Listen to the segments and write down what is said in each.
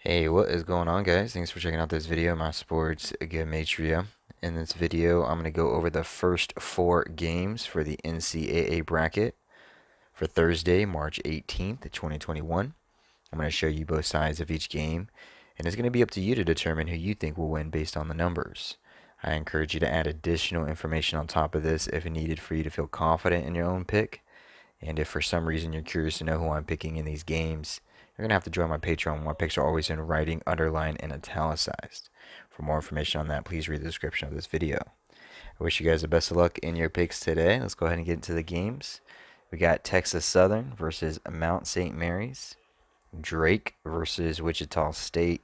Hey, what is going on, guys? Thanks for checking out this video, my sports Gematria. In this video, I'm going to go over the first four games for the NCAA bracket for Thursday, March 18th, 2021. I'm going to show you both sides of each game, and it's going to be up to you to determine who you think will win based on the numbers. I encourage you to add additional information on top of this if needed for you to feel confident in your own pick. And if for some reason you're curious to know who I'm picking in these games, you're going to have to join my Patreon. My picks are always in writing, underlined, and italicized. For more information on that, please read the description of this video. I wish you guys the best of luck in your picks today. Let's go ahead and get into the games. We got Texas Southern versus Mount St. Mary's, Drake versus Wichita State,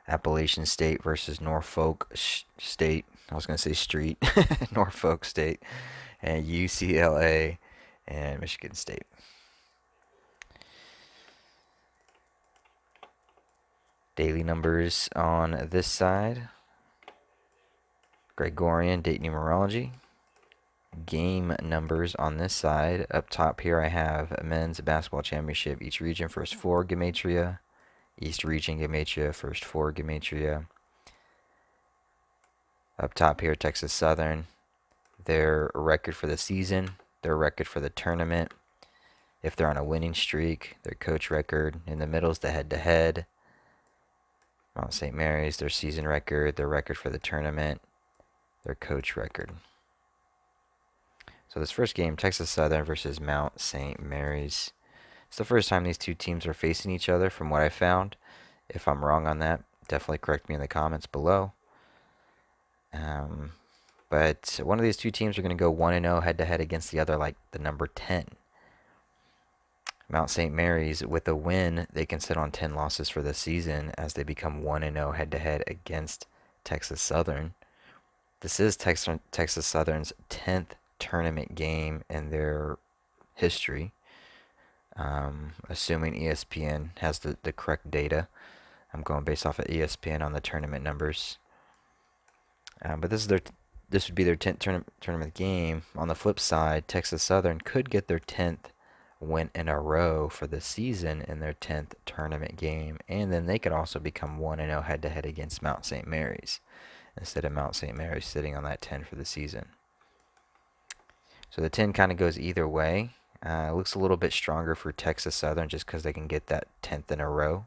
Appalachian State versus Norfolk State. I was going to say Street, Norfolk State, and UCLA and Michigan State. Daily numbers on this side. Gregorian date numerology. Game numbers on this side. Up top here I have men's basketball championship. Each region first four Gematria. East region Gematria first four Gematria. Up top here Texas Southern. Their record for the season. Their record for the tournament. If they're on a winning streak. Their coach record. In the middle is the head-to-head. Mount St. Mary's, their season record, their record for the tournament, their coach record. So this first game, Texas Southern versus Mount St. Mary's. It's the first time these two teams are facing each other from what I found. If I'm wrong on that, definitely correct me in the comments below. But one of these two teams are going to go 1-0 head-to-head against the other, like the number 10. Mount St. Mary's, with a win, they can sit on 10 losses for the season as they become 1-0 head-to-head against Texas Southern. This is Texas Southern's 10th tournament game in their history, assuming ESPN has the correct data. I'm going based off of ESPN on the tournament numbers. But this would be their 10th tournament game. On the flip side, Texas Southern could get their 10th win in a row for the season in their 10th tournament game, and then they could also become 1-0 head-to-head against Mount St. Mary's instead of Mount St. Mary's sitting on that 10 for the season. So the 10 kind of goes either way. It looks a little bit stronger for Texas Southern just because they can get that 10th in a row.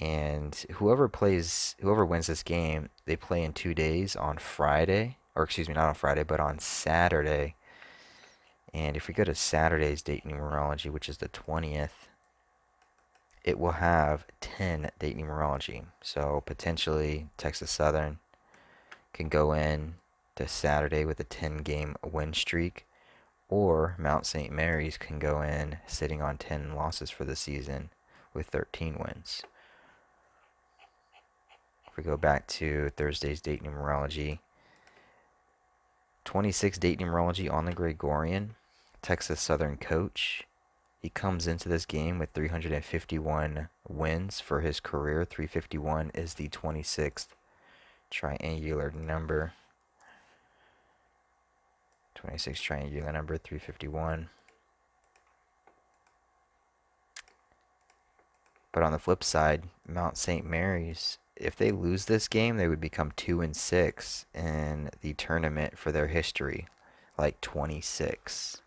And whoever wins this game, they play in 2 days on Friday, or excuse me, not on Friday, but on Saturday. And if we go to Saturday's date numerology, which is the 20th, it will have 10 date numerology. So potentially Texas Southern can go in to Saturday with a 10-game win streak, or Mount St. Mary's can go in sitting on 10 losses for the season with 13 wins. If we go back to Thursday's date numerology, 26 date numerology on the Gregorian. Texas Southern coach. He comes into this game with 351 wins for his career. 351 is the 26th triangular number. 26 triangular number, 351. But on the flip side, Mount St. Mary's, if they lose this game, they would become 2-6 in the tournament for their history, like 26.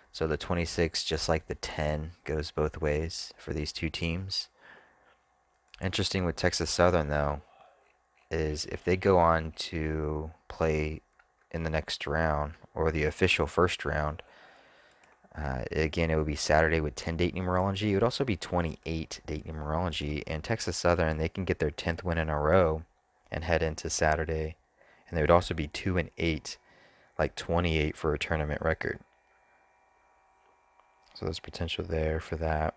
So the 26, just like the 10, goes both ways for these two teams. Interesting with Texas Southern, though, is if they go on to play in the next round, or the official first round, again, it would be Saturday with 10 date numerology. It would also be 28 date numerology. And Texas Southern, they can get their 10th win in a row and head into Saturday. And they would also be 2-8, like 28 for a tournament record. So there's potential there for that.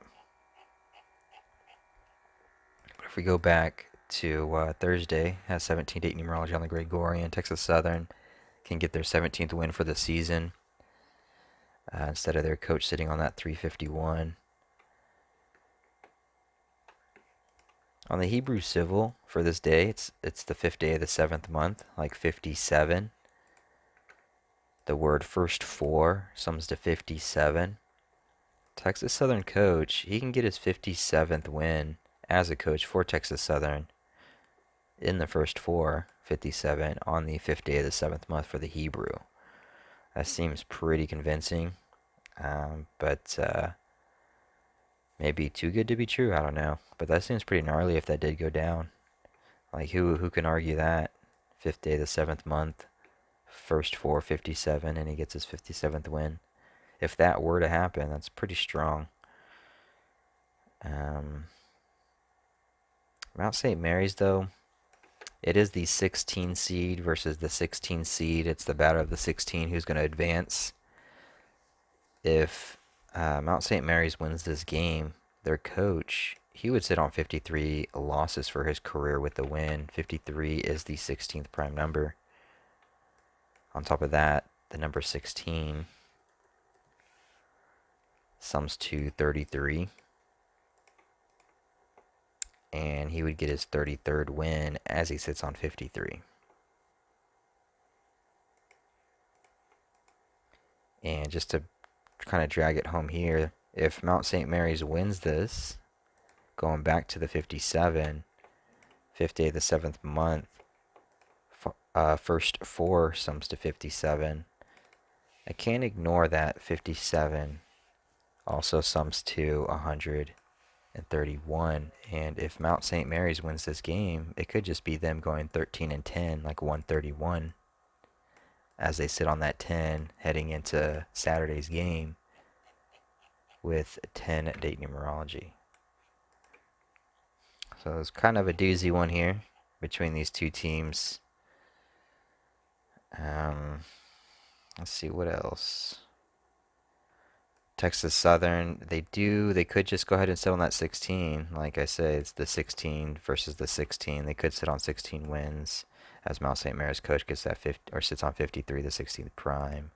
But if we go back to Thursday, has 17 date numerology on the Gregorian. Texas Southern can get their 17th win for the season instead of their coach sitting on that 351. On the Hebrew Civil for this day, it's the 5th day of the 7th month, like 57. The word first four sums to 57. Texas Southern coach, he can get his 57th win as a coach for Texas Southern in the first four, 57, on the 5th day of the 7th month for the Hebrew. That seems pretty convincing, but maybe too good to be true. I don't know, but that seems pretty gnarly if that did go down. Like who can argue that? 5th day of the 7th month, first four, 57, and he gets his 57th win. If that were to happen, that's pretty strong. Mount St. Mary's, though, it is the 16 seed versus the 16 seed. It's the battle of the 16 who's going to advance. If Mount St. Mary's wins this game, their coach, he would sit on 53 losses for his career with the win. 53 is the 16th prime number. On top of that, the number 16 sums to 33. And he would get his 33rd win as he sits on 53. And just to kind of drag it home here, if Mount St. Mary's wins this, going back to the 57, 5th day of the 7th month, first four sums to 57. I can't ignore that 57 also sums to 131. And if Mount St. Mary's wins this game, it could just be them going 13-10, like 131, as they sit on that 10 heading into Saturday's game with 10 date numerology. So it's kind of a doozy one here between these two teams. Let's see what else. Texas Southern, they could just go ahead and sit on that 16. Like I said, it's the 16 versus the 16. They could sit on 16 wins as Mount St. Mary's coach gets that 50 or sits on 53, the 16th prime.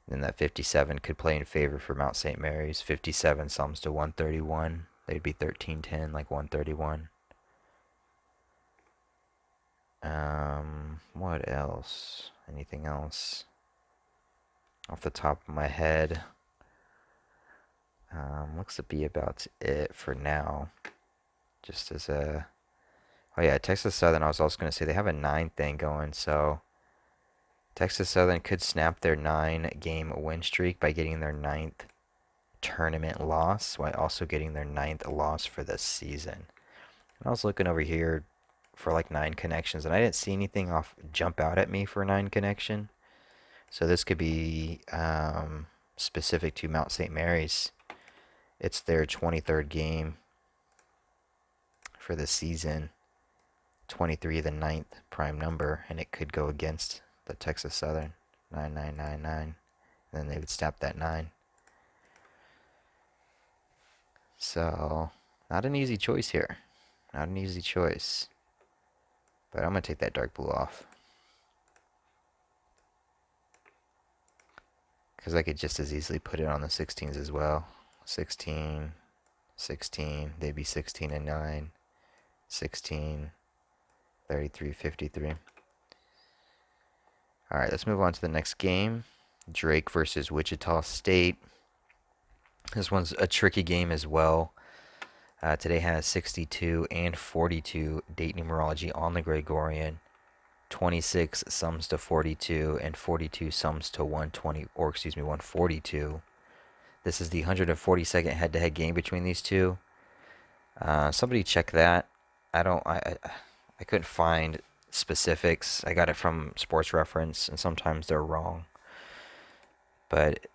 Then that 57 could play in favor for Mount St. Mary's. 57 sums to 131. They'd be 13-10, like 131. What else? Anything else? Off the top of my head. Looks to be about it for now. Just as a... Oh yeah, Texas Southern, I was also going to say, they have a 9 thing going, so... Texas Southern could snap their 9-game win streak by getting their 9th tournament loss, while also getting their 9th loss for the season. And I was looking over here for like 9 connections, and I didn't see anything jump out at me for a 9 connection. So this could be specific to Mount St. Mary's. It's their 23rd game for the season. 23, the 9th prime number, and it could go against the Texas Southern. 9999. And then they would snap that 9. So, not an easy choice here. Not an easy choice. But I'm going to take that dark blue off. Because I could just as easily put it on the 16s as well. 16, 16, they'd be 16-9. 16, 33, 53. Alright, let's move on to the next game. Drake versus Wichita State. This one's a tricky game as well. Today has 62 and 42 date numerology on the Gregorian. 26 sums to 42, and 42 sums to 142. This is the 142nd head-to-head game between these two. Somebody check that. I couldn't find specifics. I got it from Sports Reference, and sometimes they're wrong. But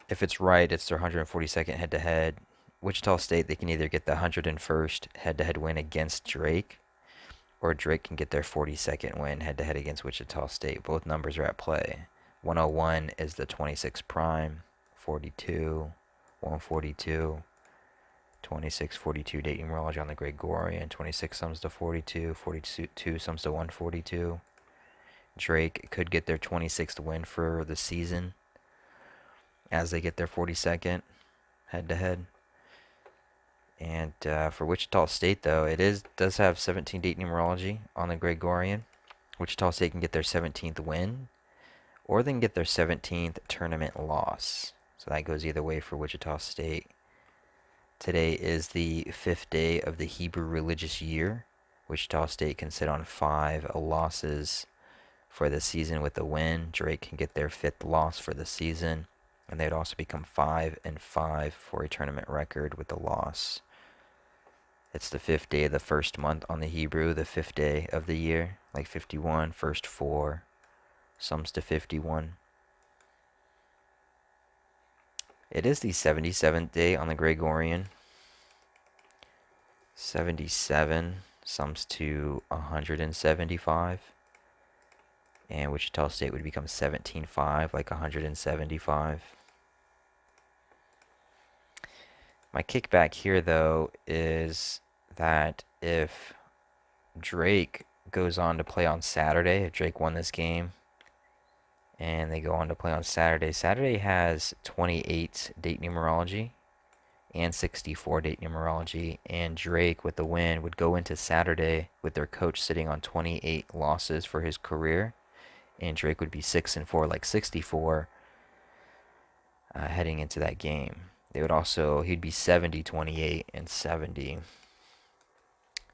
if it's right, it's their 142nd head-to-head. Wichita State, they can either get the 101st head-to-head win against Drake, or Drake can get their 42nd win head-to-head against Wichita State. Both numbers are at play. 101 is the 26 prime, 42, 142, 26, 42 date numerology on the Gregorian. 26 sums to 42, 42 sums to 142. Drake could get their 26th win for the season as they get their 42nd head-to-head. And for Wichita State, though, does have 17 date numerology on the Gregorian. Wichita State can get their 17th win, or they can get their 17th tournament loss. So that goes either way for Wichita State. Today is the 5th day of the Hebrew religious year. Wichita State can sit on 5 losses for the season with a win. Drake can get their 5th loss for the season, and they'd also become 5-5 for a tournament record with a loss. It's the 5th day of the first month on the Hebrew, the 5th day of the year, like 51, first 4, sums to 51. It is the 77th day on the Gregorian. 77 sums to 175. And Wichita State would become 17-5, like 175. My kickback here, though, is that if Drake goes on to play on Saturday, if Drake won this game, and they go on to play on Saturday, Saturday has 28 date numerology and 64 date numerology, and Drake with the win would go into Saturday with their coach sitting on 28 losses for his career, and Drake would be 6-4, like 64, heading into that game. They would also, he'd be 70, 28, and 70.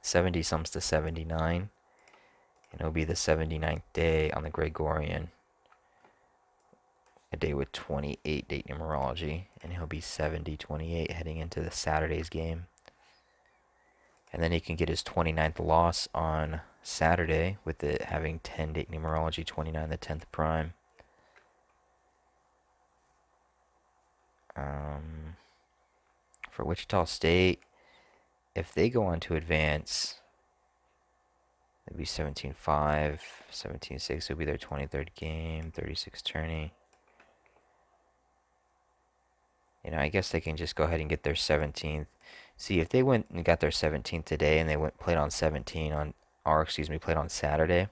70 sums to 79, and it'll be the 79th day on the Gregorian, a day with 28 date numerology, and he'll be 70, 28 heading into the Saturday's game. And then he can get his 29th loss on Saturday with it having 10 date numerology, 29 the 10th prime. For Wichita State, if they go on to advance, it'd be 17-5, 17-6, it'll be their 23rd game, 36 tourney. You know, I guess they can just go ahead and get their 17th. See, if they went and got their 17th today and they played on played on Saturday,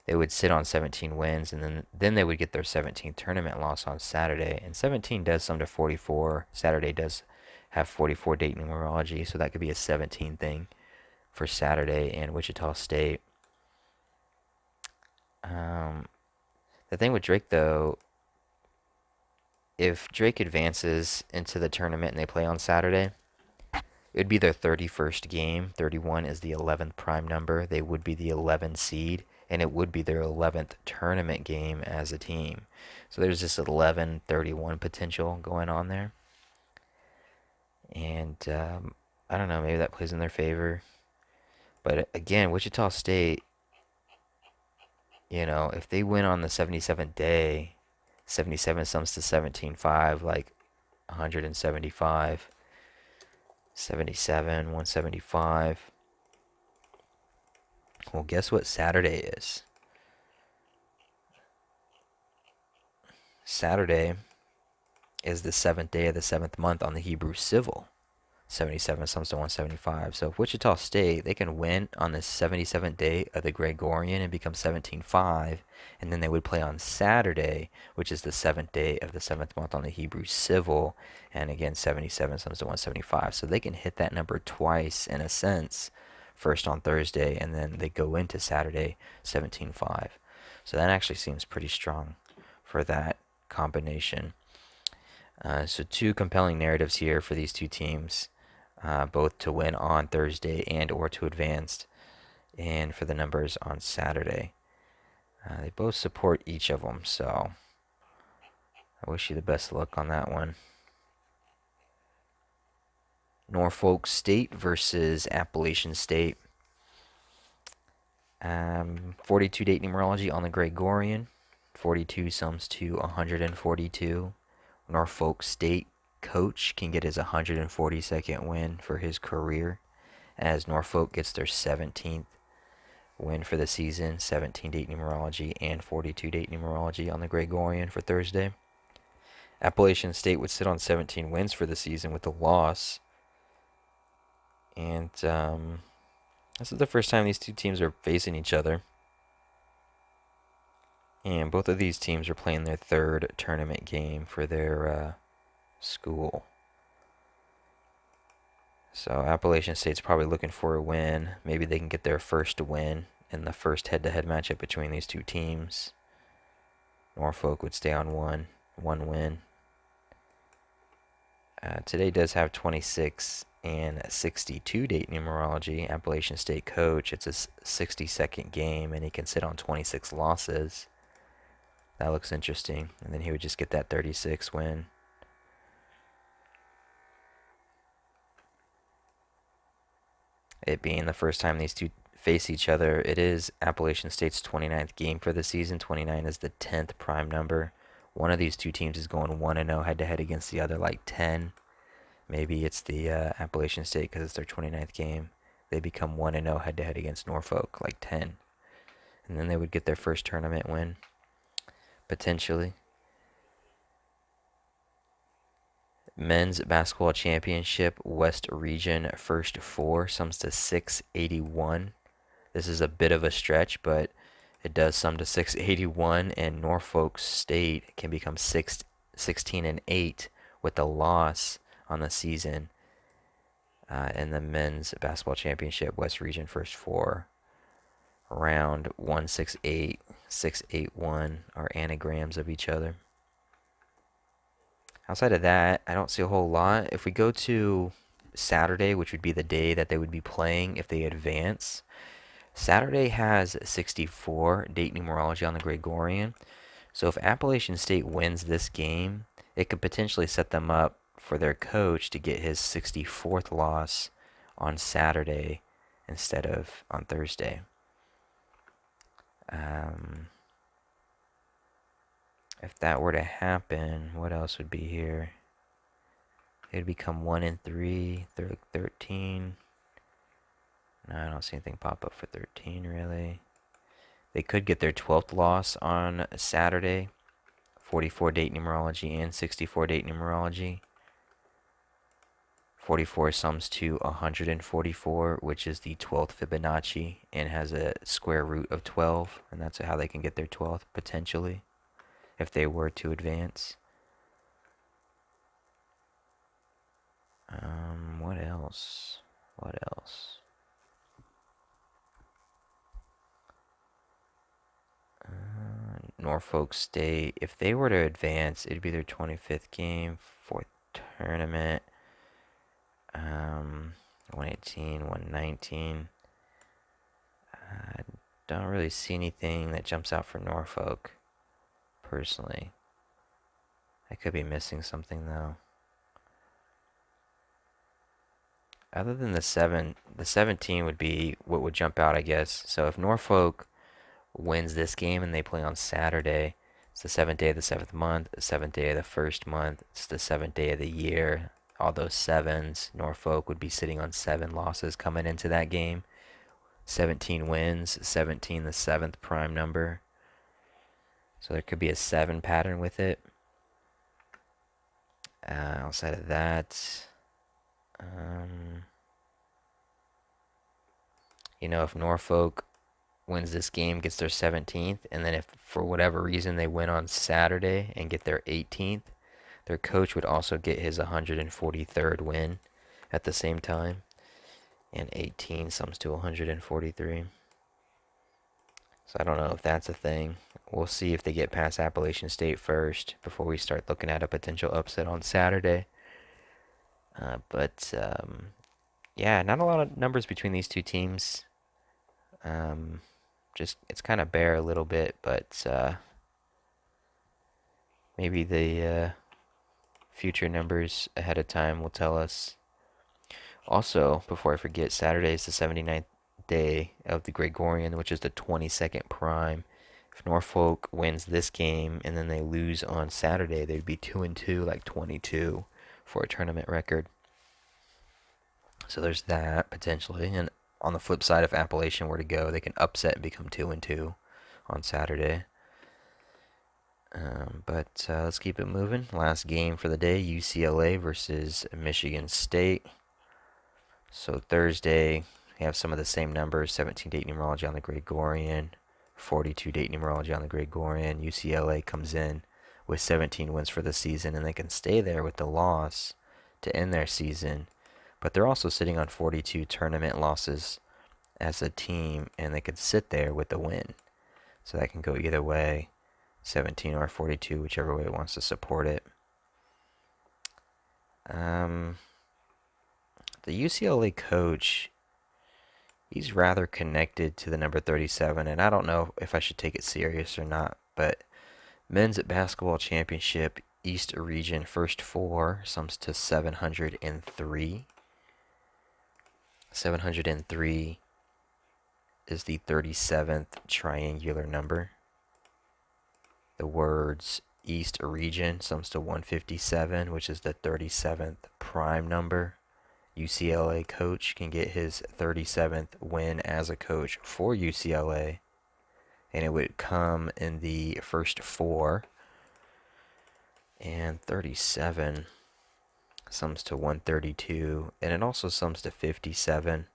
they would sit on 17 wins, and then they would get their 17th tournament loss on Saturday. And 17 does sum to 44. Saturday does have 44 date numerology, so that could be a 17 thing for Saturday and Wichita State. The thing with Drake, though, if Drake advances into the tournament and they play on Saturday, it would be their 31st game. 31 is the 11th prime number. They would be the 11th seed, and it would be their 11th tournament game as a team. So there's this 11-31 potential going on there. And I don't know, maybe that plays in their favor. But again, Wichita State, you know, if they win on the 77th day, 77 sums to 17-5, like 175. 77, 175. Well, guess what Saturday is? Saturday is the 7th day of the 7th month on the Hebrew Civil. 77 sums to 175. So if Wichita State, they can win on the 77th day of the Gregorian and become 17-5, and then they would play on Saturday, which is the 7th day of the 7th month on the Hebrew Civil, and again 77 sums to 175. So they can hit that number twice in a sense, first on Thursday, and then they go into Saturday 17-5. So that actually seems pretty strong for that combination. So two compelling narratives here for these two teams. Both to win on Thursday and or to advance, and for the numbers on Saturday. They both support each of them, so I wish you the best luck on that one. Norfolk State versus Appalachian State. 42 date numerology on the Gregorian. 42 sums to 142. Norfolk State coach can get his 142nd win for his career as Norfolk gets their 17th win for the season, 17 date numerology and 42 date numerology on the Gregorian for Thursday. Appalachian State would sit on 17 wins for the season with a loss, and this is the first time these two teams are facing each other, and both of these teams are playing their 3rd tournament game for their school. So Appalachian State's probably looking for a win. Maybe they can get their first win in the first head-to-head matchup between these two teams. Norfolk would stay on one win. Today does have 26 and 62 date numerology. Appalachian State coach. It's a 60-second game, and he can sit on 26 losses. That looks interesting. And then he would just get that 36 win. It being the first time these two face each other, it is Appalachian State's 29th game for the season. 29 is the 10th prime number. One of these two teams is going 1-0 head-to-head against the other, like 10. Maybe it's the Appalachian State because it's their 29th game. They become 1-0 head-to-head against Norfolk, like 10. And then they would get their first tournament win, potentially. Men's basketball championship, West Region first four, sums to 681. This is a bit of a stretch, but it does sum to 681, and Norfolk State can become 16 and 8 with a loss on the season in the men's basketball championship, West Region first four. Round 168, 681 are anagrams of each other. Outside of that, I don't see a whole lot. If we go to Saturday, which would be the day that they would be playing if they advance, Saturday has 64 date numerology on the Gregorian. So if Appalachian State wins this game, it could potentially set them up for their coach to get his 64th loss on Saturday instead of on Thursday. If that were to happen, what else would be here? They'd become 1-3, 13. No, I don't see anything pop up for 13 really. They could get their 12th loss on Saturday. 44 date numerology and 64 date numerology. 44 sums to 144, which is the 12th Fibonacci, and has a square root of 12, and that's how they can get their 12th, potentially, if they were to advance. What else? What else? Norfolk State, if they were to advance, it'd be their 25th game, fourth tournament. 118, 119. I don't really see anything that jumps out for Norfolk, personally. I could be missing something, though. Other than the 17 would be what would jump out, I guess. So if Norfolk wins this game and they play on Saturday, it's the 7th day of the 7th month, the 7th day of the 1st month, it's the 7th day of the year. All those sevens, Norfolk would be sitting on 7 losses coming into that game. 17 wins, 17 the 7th prime number. So there could be a 7 pattern with it. Outside of that, if Norfolk wins this game, gets their 17th, and then if for whatever reason they win on Saturday and get their 18th, their coach would also get his 143rd win at the same time. And 18 sums to 143. So I don't know if that's a thing. We'll see if they get past Appalachian State first before we start looking at a potential upset on Saturday. Yeah, not a lot of numbers between these two teams. Just it's kind of bare a little bit, but maybe the future numbers ahead of time will tell us. Also, before I forget, Saturday is the 79th day of the Gregorian, which is the 22nd prime. If Norfolk wins this game and then they lose on Saturday, they'd be 2-2, like 22 for a tournament record. So there's that potentially. And on the flip side, if Appalachian were to go, they can upset and become 2-2 on Saturday. But let's keep it moving. Last game for the day, UCLA versus Michigan State. So Thursday, we have some of the same numbers, 17 date numerology on the Gregorian, 42 date numerology on the Gregorian. UCLA comes in with 17 wins for the season, and they can stay there with the loss to end their season. But they're also sitting on 42 tournament losses as a team, and they could sit there with the win. So that can go either way, 17 or 42, whichever way it wants to support it. Um, the UCLA coach, he's rather connected to the number 37, and I don't know if I should take it serious or not, but men's basketball championship East region first four sums to 703. 703 is the 37th triangular number. The words East region sums to 157, which is the 37th prime number. UCLA coach can get his 37th win as a coach for UCLA, and it would come in the first four. And 37 sums to 132, and it also sums to 57.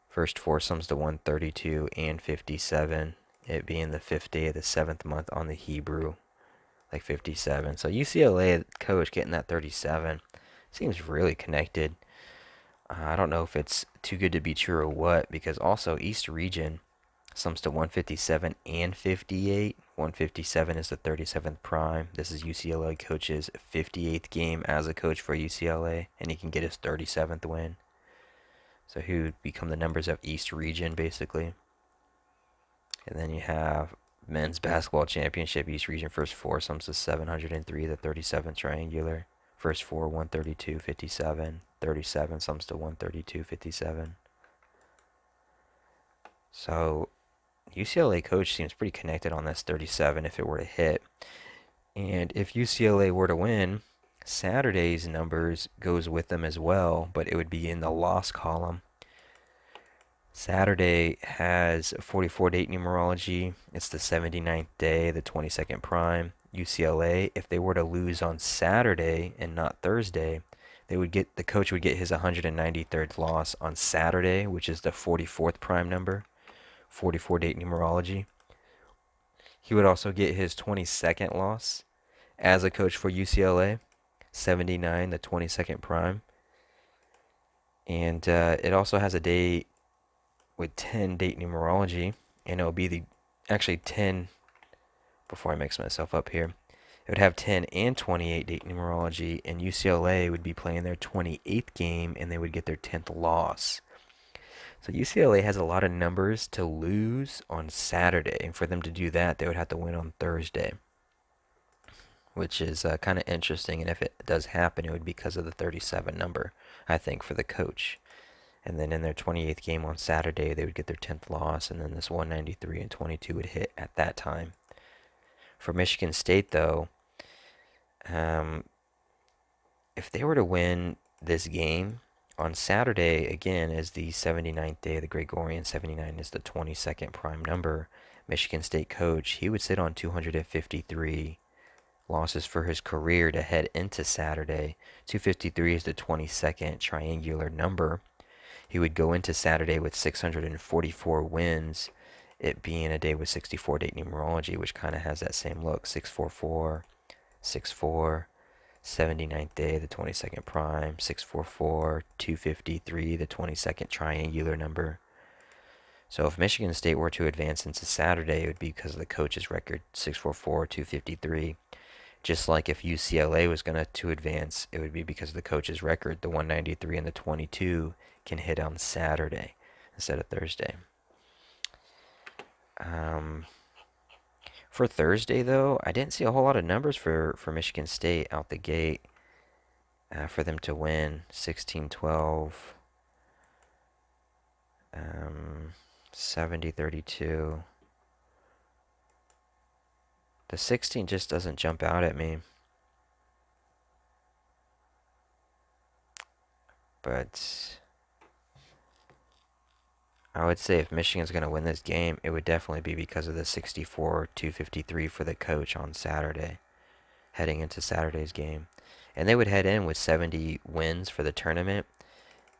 First four sums to 132 and 57, it being the fifth day of the seventh month on the Hebrew, like 57. So UCLA coach getting that 37 seems really connected. I don't know if it's too good to be true or what, because also East region sums to 157 and 58. 157 is the 37th prime. This is UCLA coach's 58th game as a coach for UCLA, and he can get his 37th win. So he would become the numbers of East region, basically. And then you have men's basketball championship East region first four sums to 703, the 37th triangular. First four, 132, 57. 37 sums to 132, 57. So UCLA coach seems pretty connected on this 37 if it were to hit. And if UCLA were to win, Saturday's numbers goes with them as well, but it would be in the loss column. Saturday has a 44 date numerology. It's the 79th day, the 22nd prime. UCLA, if they were to lose on Saturday and not Thursday, the coach would get his 193rd loss on Saturday, which is the 44th prime number, 44 date numerology. He would also get his 22nd loss as a coach for UCLA, 79, the 22nd prime. And it also has a day with 10 date numerology, and it'll be actually 10, before I mix myself up here, it would have 10 and 28 date numerology, and UCLA would be playing their 28th game, and they would get their 10th loss. So UCLA has a lot of numbers to lose on Saturday, and for them to do that, they would have to win on Thursday, which is kind of interesting, and if it does happen, it would be because of the 37 number, I think, for the coach. And then in their 28th game on Saturday, they would get their 10th loss, and then this 193 and 22 would hit at that time. For Michigan State, though, if they were to win this game on Saturday, again, is the 79th day, the Gregorian 79 is the 22nd prime number. Michigan State coach, he would sit on 253 losses for his career to head into Saturday. 253 is the 22nd triangular number. He would go into Saturday with 644 wins, it being a day with 64 date numerology, which kind of has that same look. 644, 64, 79th day, the 22nd prime, 644, 253, the 22nd triangular number. So if Michigan State were to advance into Saturday, it would be because of the coach's record, 644, 253. Just like if UCLA was going to advance, it would be because of the coach's record. The 193 and the 22 can hit on Saturday instead of Thursday. For Thursday, though, I didn't see a whole lot of numbers for Michigan State out the gate for them to win. 16-12, 70-32. The 16 just doesn't jump out at me. But I would say if Michigan's going to win this game, it would definitely be because of the 64-253 for the coach on Saturday, heading into Saturday's game. And they would head in with 70 wins for the tournament,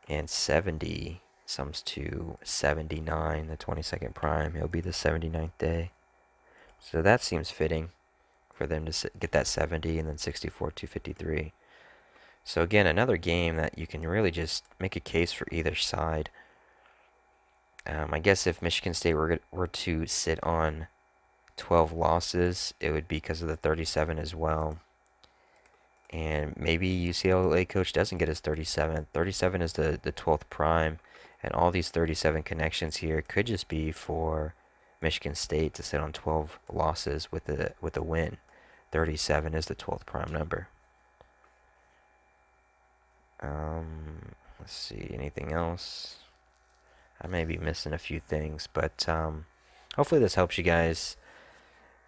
and 70 sums to 79, the 22nd prime. It'll be the 79th day. So that seems fitting for them to get that 70 and then 64-253. So again, another game that you can really just make a case for either side. I guess if Michigan State were to sit on 12 losses, it would be because of the 37 as well. And maybe UCLA coach doesn't get his 37. 37 is the 12th prime, and all these 37 connections here could just be for Michigan State to sit on 12 losses with a win. 37 is the 12th prime number. Let's see, anything else? I may be missing a few things, but hopefully this helps you guys.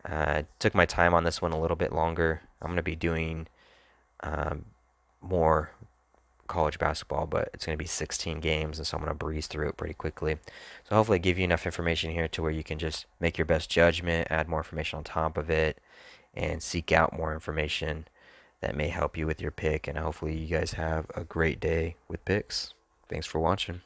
I took my time on this one a little bit longer. I'm going to be doing um, more college basketball, but it's going to be 16 games, and so I'm going to breeze through it pretty quickly. So hopefully give you enough information here to where you can just make your best judgment, add more information on top of it, and seek out more information that may help you with your pick. And hopefully you guys have a great day with picks. Thanks for watching.